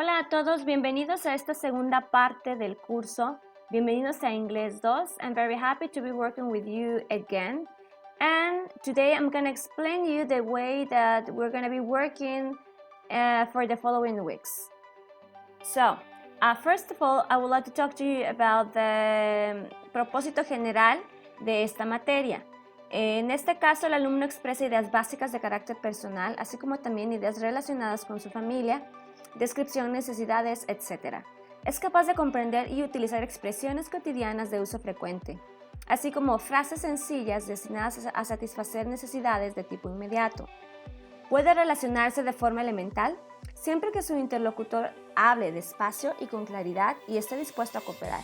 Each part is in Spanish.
Hola a todos, bienvenidos a esta segunda parte del curso. Bienvenidos a Inglés 2. I'm very happy to be working with you again. And today I'm going to explain you the way that we're going to be working for the following weeks. So, first of all, I would like to talk to you about the propósito general de esta materia. En este caso, el alumno expresa ideas básicas de carácter personal, así como también ideas relacionadas con su familia, descripción, necesidades, etc. Es capaz de comprender y utilizar expresiones cotidianas de uso frecuente, así como frases sencillas destinadas a satisfacer necesidades de tipo inmediato. Puede relacionarse de forma elemental siempre que su interlocutor hable despacio y con claridad y esté dispuesto a cooperar.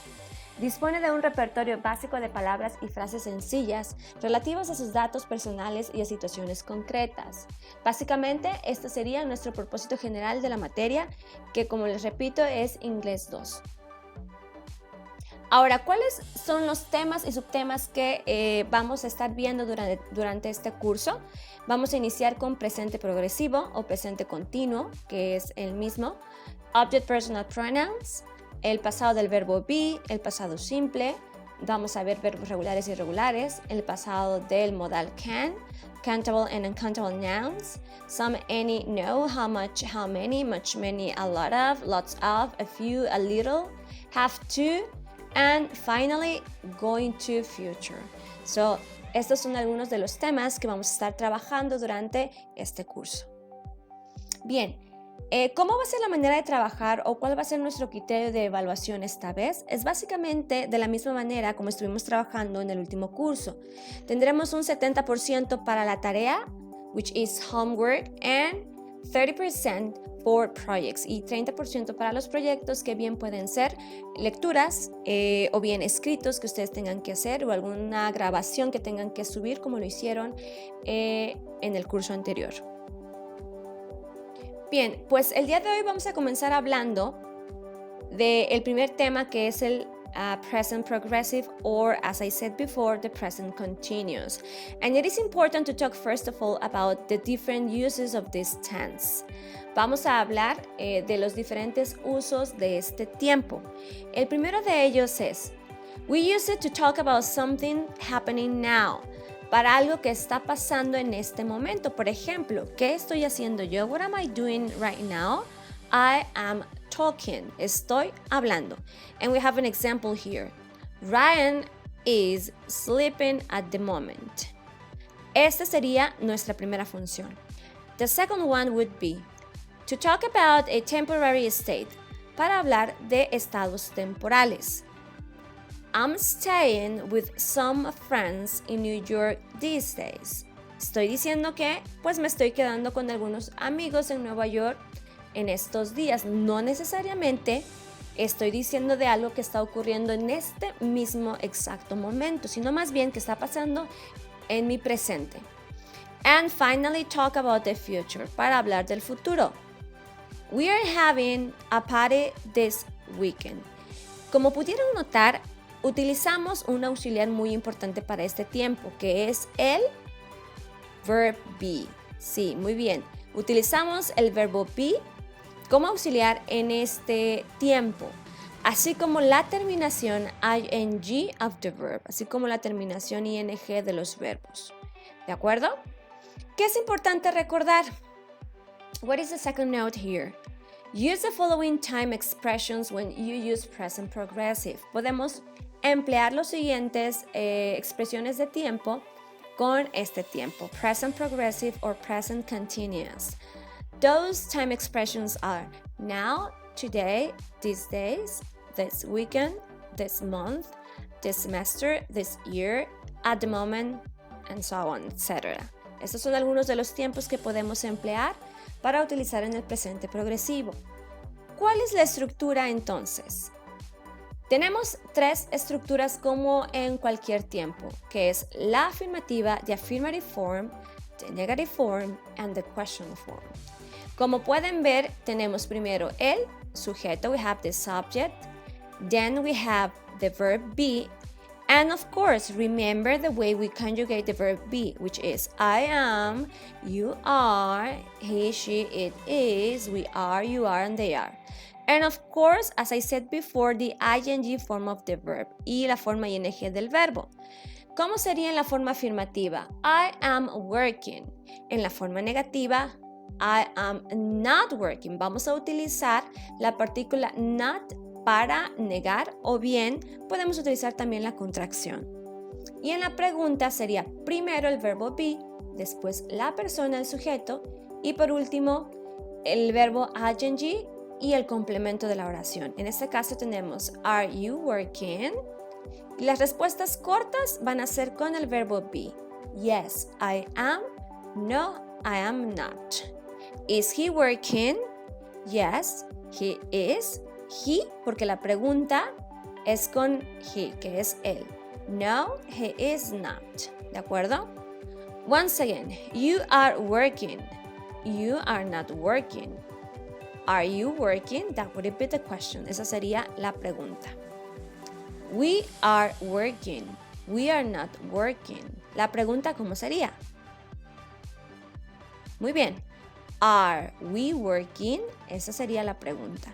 Dispone de un repertorio básico de palabras y frases sencillas relativas a sus datos personales y a situaciones concretas. Básicamente, este sería nuestro propósito general de la materia, que como les repito es Inglés 2. Ahora, ¿cuáles son los temas y subtemas que vamos a estar viendo durante este curso? Vamos a iniciar con presente progresivo o presente continuo, que es el mismo, Object Personal Pronouns, el pasado del verbo be, el pasado simple, vamos a ver verbos regulares y irregulares, el pasado del modal can, countable and uncountable nouns, some, any, no, how much, how many, much, many, a lot of, lots of, a few, a little, have to, and finally, going to future. So, estos son algunos de los temas que vamos a estar trabajando durante este curso. Bien. ¿Cómo va a ser la manera de trabajar o cuál va a ser nuestro criterio de evaluación esta vez? Es básicamente de la misma manera como estuvimos trabajando en el último curso. Tendremos un 70% para la tarea, which is homework, and 30% for projects, y 30% para los proyectos que bien pueden ser lecturas o bien escritos que ustedes tengan que hacer o alguna grabación que tengan que subir como lo hicieron en el curso anterior. Bien, pues el día de hoy vamos a comenzar hablando del primer tema, que es el present progressive, or as I said before, the present continuous. And it is important to talk first of all about the different uses of this tense. Vamos a hablar de los diferentes usos de este tiempo. El primero de ellos es, we use it to talk about something happening now. Para algo que está pasando en este momento. Por ejemplo, ¿qué estoy haciendo yo? What am I doing right now? I am talking. Estoy hablando. And we have an example here. Ryan is sleeping at the moment. Esta sería nuestra primera función. The second one would be to talk about a temporary state. Para hablar de estados temporales. I'm staying with some friends in New York these days. Estoy diciendo que pues me estoy quedando con algunos amigos en Nueva York en estos días. No necesariamente estoy diciendo de algo que está ocurriendo en este mismo exacto momento, sino más bien que está pasando en mi presente. And finally, talk about the future, para hablar del futuro. We are having a party this weekend. Como pudieron notar, utilizamos un auxiliar muy importante para este tiempo, que es el verb be. Sí, muy bien. Utilizamos el verbo be como auxiliar en este tiempo, así como la terminación ing of the verb, así como la terminación ing de los verbos. ¿De acuerdo? ¿Qué es importante recordar? What is the second note here? Use the following time expressions when you use present progressive. Podemos emplear los siguientes expresiones de tiempo con este tiempo, present progressive or present continuous. Those time expressions are now, today, these days, this weekend, this month, this semester, this year, at the moment, and so on, etc. Estos son algunos de los tiempos que podemos emplear para utilizar en el presente progresivo. ¿Cuál es la estructura entonces? Tenemos tres estructuras como en cualquier tiempo, que es la afirmativa, the affirmative form, the negative form, and the question form. Como pueden ver, tenemos primero el sujeto, we have the subject, then we have the verb be, and of course, remember the way we conjugate the verb be, which is I am, you are, he, she, it is, we are, you are, and they are. And of course, as I said before, the ing form of the verb y la forma ing del verbo. ¿Cómo sería en la forma afirmativa? I am working. En la forma negativa, I am not working. Vamos a utilizar la partícula not para negar o bien podemos utilizar también la contracción. Y en la pregunta sería primero el verbo be, después la persona, el sujeto y por último el verbo ing y el complemento de la oración. En este caso tenemos are you working? Y las respuestas cortas van a ser con el verbo be. Yes, I am. No, I am not. Is he working? Yes, he is. He, porque la pregunta es con he, que es él. No, he is not. ¿De acuerdo? Once again, you are working. You are not working. Are you working? That would be the question. Esa sería la pregunta. We are working. We are not working. La pregunta, ¿cómo sería? Muy bien. Are we working? Esa sería la pregunta.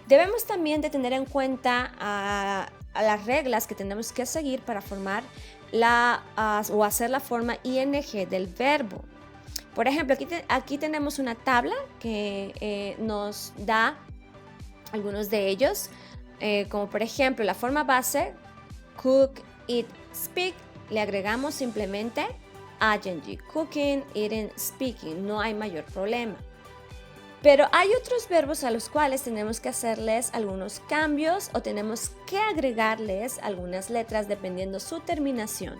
Debemos también de tener en cuenta a las reglas que tenemos que seguir para formar o hacer la forma ing del verbo. Por ejemplo, aquí tenemos una tabla que nos da algunos de ellos, como por ejemplo la forma base, cook, eat, speak, le agregamos simplemente ing, cooking, eating, speaking, no hay mayor problema. Pero hay otros verbos a los cuales tenemos que hacerles algunos cambios o tenemos que agregarles algunas letras dependiendo su terminación.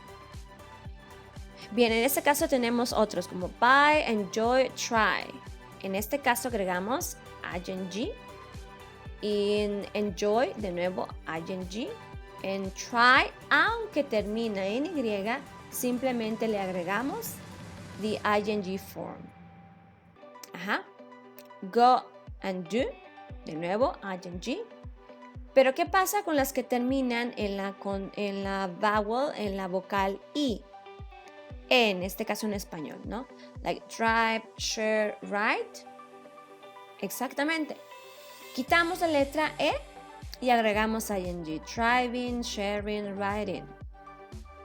Bien, en este caso tenemos otros como buy, enjoy, try. En este caso agregamos ing. En enjoy, de nuevo ing. En try, aunque termina en y, simplemente le agregamos the ing form. Ajá. Go and do, de nuevo ing. Pero ¿qué pasa con las que terminan en la vowel, en la vocal i? En este caso en español, ¿no? Like drive, share, write. Exactamente. Quitamos la letra e y agregamos ing. Driving, sharing, writing.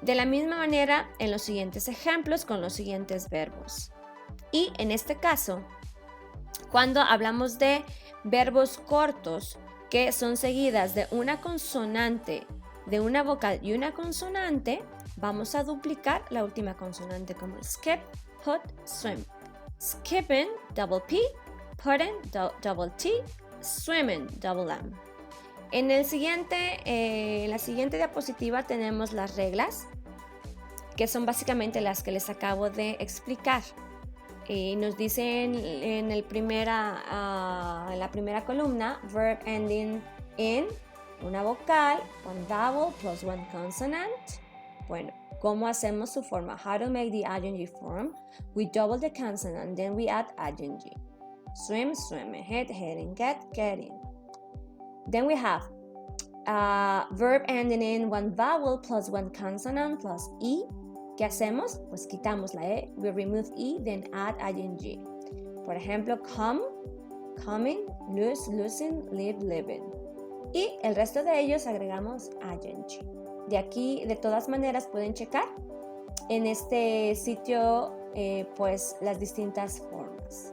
De la misma manera en los siguientes ejemplos con los siguientes verbos. Y en este caso, cuando hablamos de verbos cortos que son seguidas de una consonante, de una vocal y una consonante, vamos a duplicar la última consonante como skip, put, swim. Skipping, double P, putting, double T, swimming, double M. En la siguiente diapositiva tenemos las reglas, que son básicamente las que les acabo de explicar. Y nos dicen en la primera columna, verb ending in, una vocal, one vowel plus one consonant. Bueno, ¿cómo hacemos su forma? How to make the ing form? We double the consonant, then we add ing. Swim, swimming, head, heading, get, getting. Then we have verb ending in one vowel plus one consonant plus e. ¿Qué hacemos? Pues quitamos la e, we remove e, then add ing. Por ejemplo, come, coming, lose, losing, live, living. Y el resto de ellos agregamos ing. De aquí, de todas maneras, pueden checar en este sitio pues las distintas formas.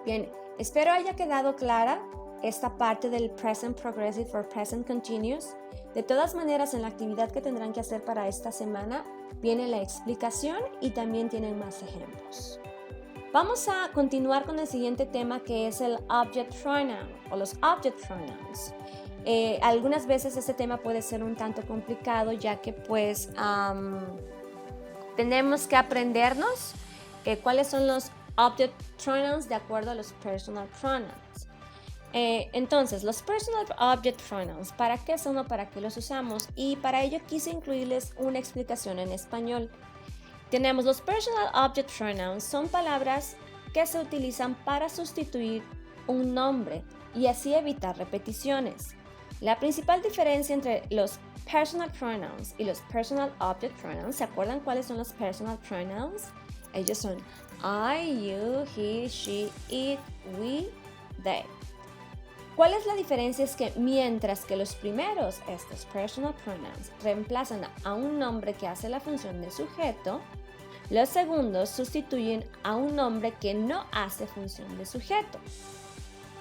Bien, espero haya quedado clara esta parte del present progressive or present continuous. De todas maneras, en la actividad que tendrán que hacer para esta semana viene la explicación y también tienen más ejemplos. Vamos a continuar con el siguiente tema, que es el object pronoun o los object pronouns. Algunas veces este tema puede ser un tanto complicado, ya que pues tenemos que aprendernos cuáles son los object pronouns de acuerdo a los personal pronouns. Entonces, los personal object pronouns, ¿para qué son o para qué los usamos? Y para ello quise incluirles una explicación en español. Tenemos los personal object pronouns, son palabras que se utilizan para sustituir un nombre y así evitar repeticiones. La principal diferencia entre los personal pronouns y los personal object pronouns, ¿se acuerdan cuáles son los personal pronouns? Ellos son I, you, he, she, it, we, they. ¿Cuál es la diferencia? Es que mientras que los primeros, estos personal pronouns, reemplazan a un nombre que hace la función de sujeto, los segundos sustituyen a un nombre que no hace función de sujeto.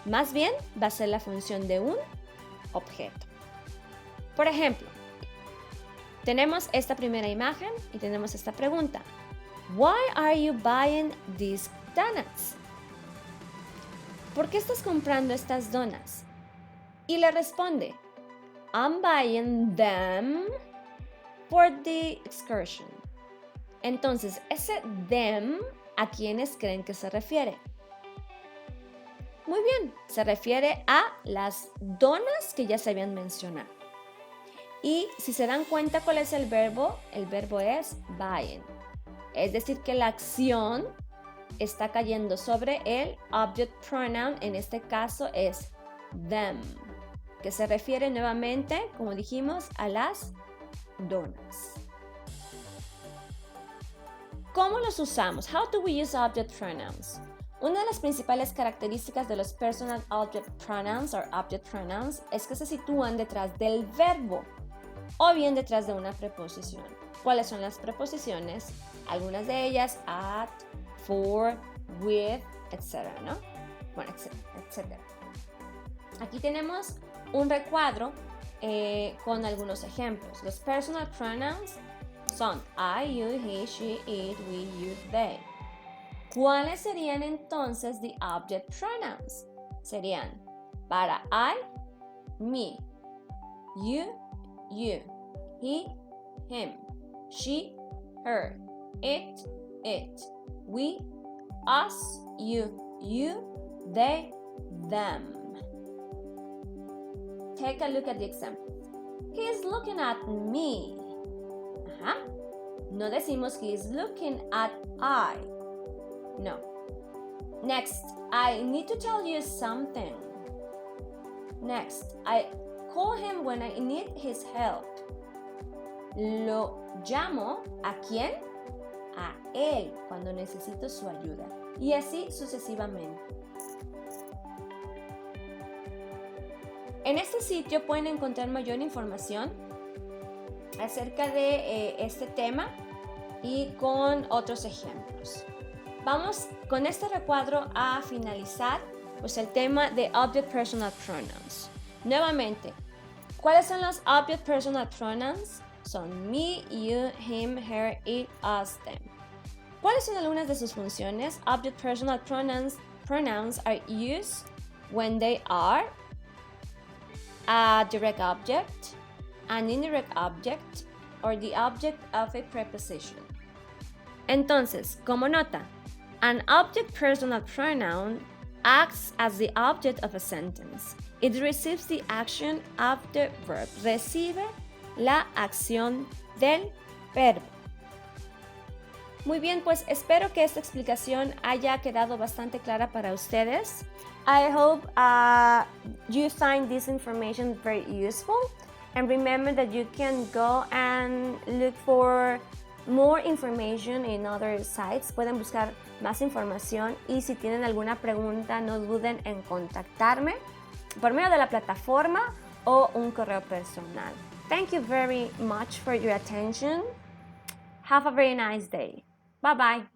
Más bien, va a ser la función de un objeto. Por ejemplo, tenemos esta primera imagen y tenemos esta pregunta. Why are you buying these donuts? ¿Por qué estás comprando estas donas? Y le responde, I'm buying them for the excursion. Entonces, ese them, ¿a quiénes creen que se refiere? Muy bien, se refiere a las donas que ya se habían mencionado. Y si se dan cuenta cuál es el verbo es buying. Es decir, que la acción está cayendo sobre el object pronoun, en este caso es them, que se refiere nuevamente, como dijimos, a las donas. ¿Cómo los usamos? How do we use object pronouns? Una de las principales características de los personal object pronouns o object pronouns es que se sitúan detrás del verbo o bien detrás de una preposición. ¿Cuáles son las preposiciones? Algunas de ellas, at, for, with, etc., ¿no? Bueno, etcétera. Aquí tenemos un recuadro con algunos ejemplos. Los personal pronouns son I, you, he, she, it, we, you, they. ¿Cuáles serían entonces the object pronouns? Serían para I, me, you, he, him, she, her, it, we, us, you, they, them. Take a look at the example. He is looking at me. No decimos he is looking at I. No. Next, I need to tell you something. Next, I call him when I need his help. Lo llamo, ¿a quién? A él, cuando necesito su ayuda. Y así sucesivamente. En este sitio pueden encontrar mayor información acerca de este tema y con otros ejemplos. Vamos con este recuadro a finalizar pues, el tema de Object Personal Pronouns. Nuevamente, ¿cuáles son los Object Personal Pronouns? Son me, you, him, her, it, us, them. ¿Cuáles son algunas de sus funciones? Object Personal Pronouns are used when they are a direct object, an indirect object, or the object of a preposition. Entonces, como nota, an object personal pronoun acts as the object of a sentence. It receives the action of the verb. Recibe la acción del verbo. Muy bien, pues espero que esta explicación haya quedado bastante clara para ustedes. I hope you find this information very useful. And remember that you can go and look for more information in other sites. Pueden buscar más información y si tienen alguna pregunta no duden en contactarme por medio de la plataforma o un correo personal. Thank you very much for your attention. Have a very nice day. Bye bye.